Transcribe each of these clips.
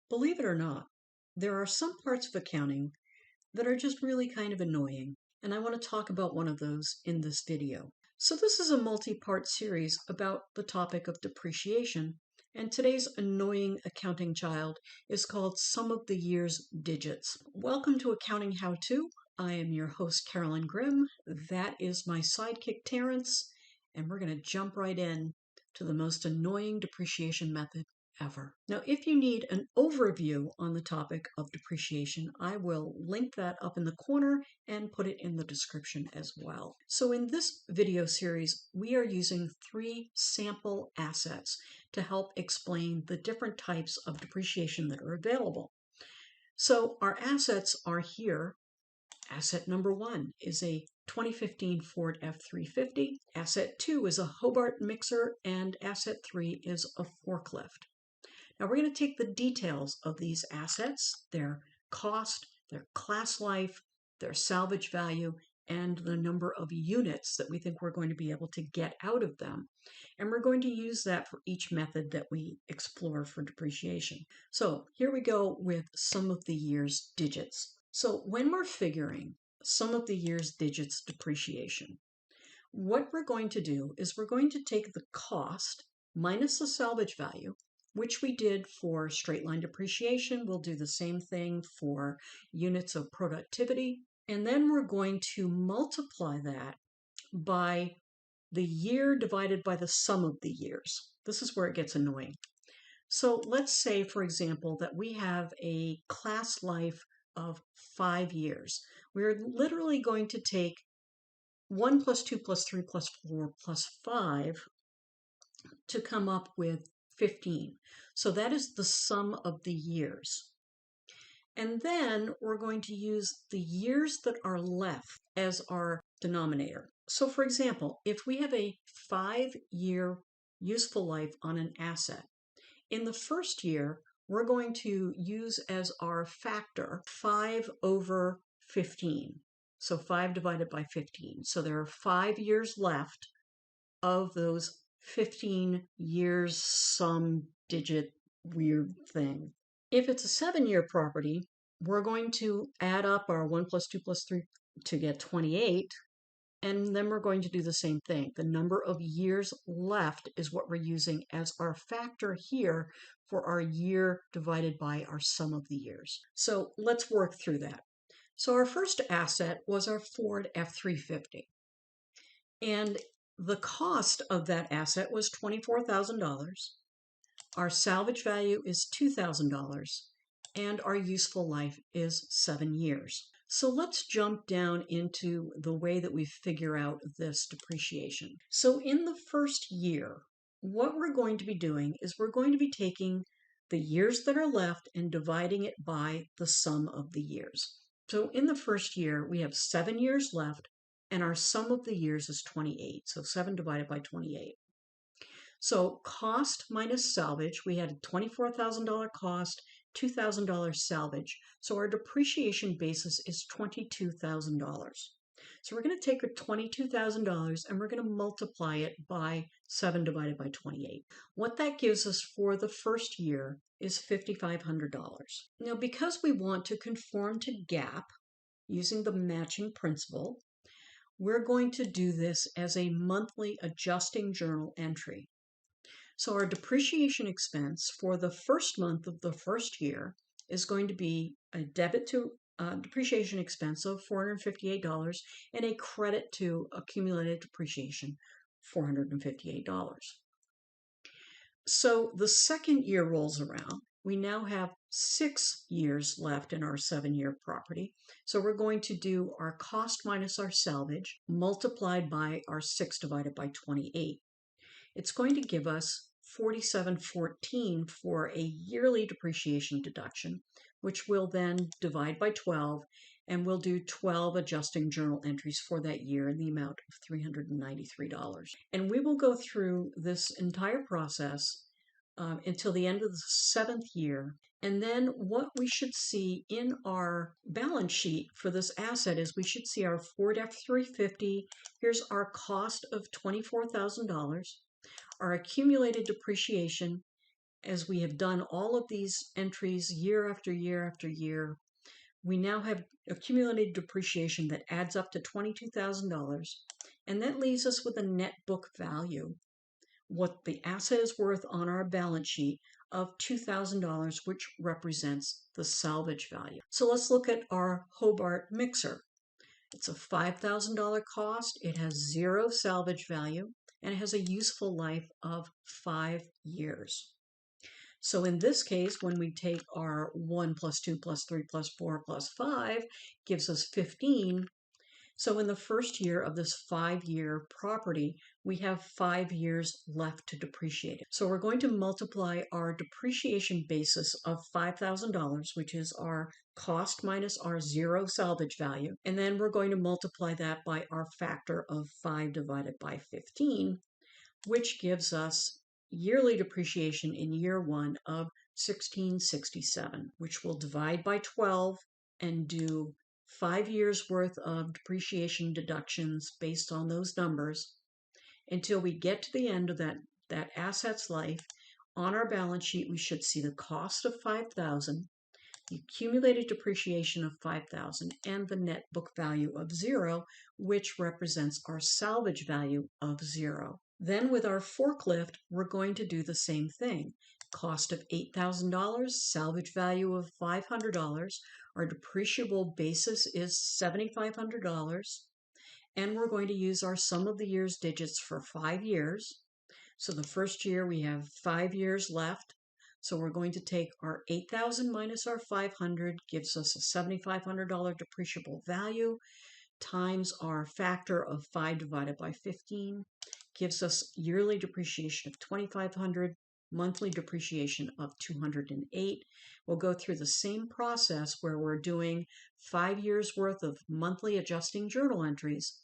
Believe it or not, there are some parts of accounting that are just really kind of annoying, and I want to talk about one of those in this video. So this is a multi-part series about the topic of depreciation, and today's annoying accounting child is called Sum of the Years Digits. Welcome to Accounting How To. I am your host, Carolyn Grimm. That is my sidekick, Terrence, and we're going to jump right in to the most annoying depreciation method ever. Now, if you need an overview on the topic of depreciation, I will link that up in the corner and put it in the description as well. So in this video series, we are using 3 sample assets to help explain the different types of depreciation that are available. So our assets are here. Asset number 1 is a 2015 Ford F-350. Asset 2 is a Hobart mixer, and asset 3 is a forklift. Now we're going to take the details of these assets, their cost, their class life, their salvage value, and the number of units that we think we're going to be able to get out of them. And we're going to use that for each method that we explore for depreciation. So here we go with Sum of the Years Digits. So when we're figuring Sum of the Years Digits depreciation, what we're going to do is we're going to take the cost minus the salvage value, which we did for straight line depreciation. We'll do the same thing for units of productivity. And then we're going to multiply that by the year divided by the sum of the years. This is where it gets annoying. So let's say, for example, that we have a class life of 5 years. We're literally going to take 1 plus 2 plus 3 plus 4 plus 5 to come up with 15. So that is the sum of the years. And then we're going to use the years that are left as our denominator. So for example, if we have a 5-year useful life on an asset, in the first year, we're going to use as our factor 5 over 15. So 5 divided by 15. So there are 5 years left of those 15 years, some digit weird thing. If it's a 7-year property, we're going to add up our 1 plus 2 plus 3 to get 28, and then we're going to do the same thing. The number of years left is what we're using as our factor here for our year divided by our sum of the years. So let's work through that. So our first asset was our Ford F-350. And the cost of that asset was $24,000. Our salvage value is $2,000, and our useful life is 7 years. So let's jump down into the way that we figure out this depreciation. So in the first year, what we're going to be doing is we're going to be taking the years that are left and dividing it by the sum of the years. So in the first year, we have 7 years left, and our sum of the years is 28. So 7 divided by 28. So cost minus salvage, we had a $24,000 cost, $2,000 salvage. So our depreciation basis is $22,000. So we're going to take our $22,000 and we're going to multiply it by 7 divided by 28. What that gives us for the first year is $5,500. Now, because we want to conform to GAAP using the matching principle, we're going to do this as a monthly adjusting journal entry. So our depreciation expense for the first month of the first year is going to be a debit to depreciation expense of $458 and a credit to accumulated depreciation, $458. So the second year rolls around. We now have 6 years left in our 7-year property. So we're going to do our cost minus our salvage multiplied by our 6 divided by 28. It's going to give us $4,714 for a yearly depreciation deduction, which we'll then divide by 12, and we'll do 12 adjusting journal entries for that year in the amount of $393. And we will go through this entire process until the end of the 7th year. And then what we should see in our balance sheet for this asset is we should see our Ford F-350. Here's our cost of $24,000. Our accumulated depreciation as we have done all of these entries year after year after year, we now have accumulated depreciation that adds up to $22,000, and that leaves us with a net book value, what the asset is worth on our balance sheet, of $2,000, which represents the salvage value. So let's look at our Hobart mixer. It's a $5,000 cost, it has 0 salvage value, and it has a useful life of 5 years. So in this case, when we take our 1 plus 2 plus 3 plus 4 plus 5, gives us 15. So in the first year of this 5-year property, we have 5 years left to depreciate it. So we're going to multiply our depreciation basis of $5,000, which is our cost minus our 0 salvage value. And then we're going to multiply that by our factor of 5 divided by 15, which gives us yearly depreciation in year 1 of $1,667, which we'll divide by 12 and do 5 years worth of depreciation deductions based on those numbers until we get to the end of that asset's life. On our balance sheet, we should see the cost of $5,000, the accumulated depreciation of $5,000, and the net book value of 0, which represents our salvage value of 0. Then with our forklift, we're going to do the same thing. Cost of $8,000, salvage value of $500. Our depreciable basis is $7,500. And we're going to use our sum of the years digits for 5 years. So the first year we have 5 years left. So we're going to take our 8,000 minus our 500, gives us a $7,500 depreciable value, times our factor of 5 divided by 15, gives us yearly depreciation of $2,500, monthly depreciation of $208. We'll go through the same process where we're doing 5 years worth of monthly adjusting journal entries,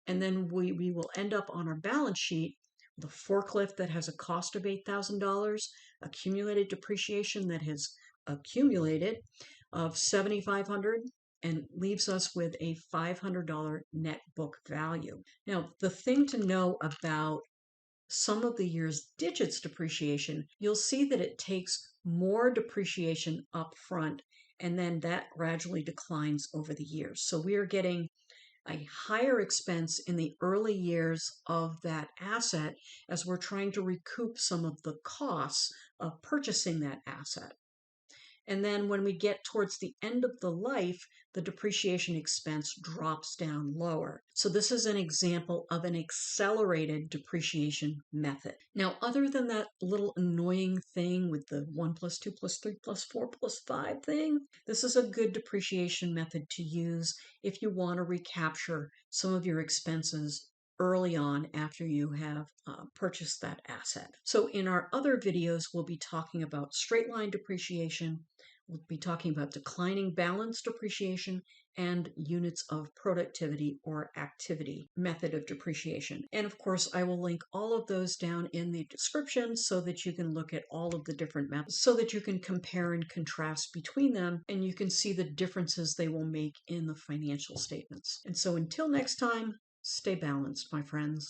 and then we will end up on our balance sheet with a forklift that has a cost of $8,000, accumulated depreciation that has accumulated of $7,500, and leaves us with a $500 net book value. Now, the thing to know about sum of the years digits depreciation, you'll see that it takes more depreciation up front, and then that gradually declines over the years. So we are getting a higher expense in the early years of that asset as we're trying to recoup some of the costs of purchasing that asset. And then when we get towards the end of the life, the depreciation expense drops down lower. So this is an example of an accelerated depreciation method. Now, other than that little annoying thing with the 1 plus 2 plus 3 plus 4 plus 5 thing, this is a good depreciation method to use if you want to recapture some of your expenses early on after you have purchased that asset. So in our other videos, we'll be talking about straight line depreciation, we'll be talking about declining balance depreciation, and units of productivity or activity method of depreciation. And of course, I will link all of those down in the description so that you can look at all of the different methods, so that you can compare and contrast between them, and you can see the differences they will make in the financial statements. And so until next time, stay balanced, my friends.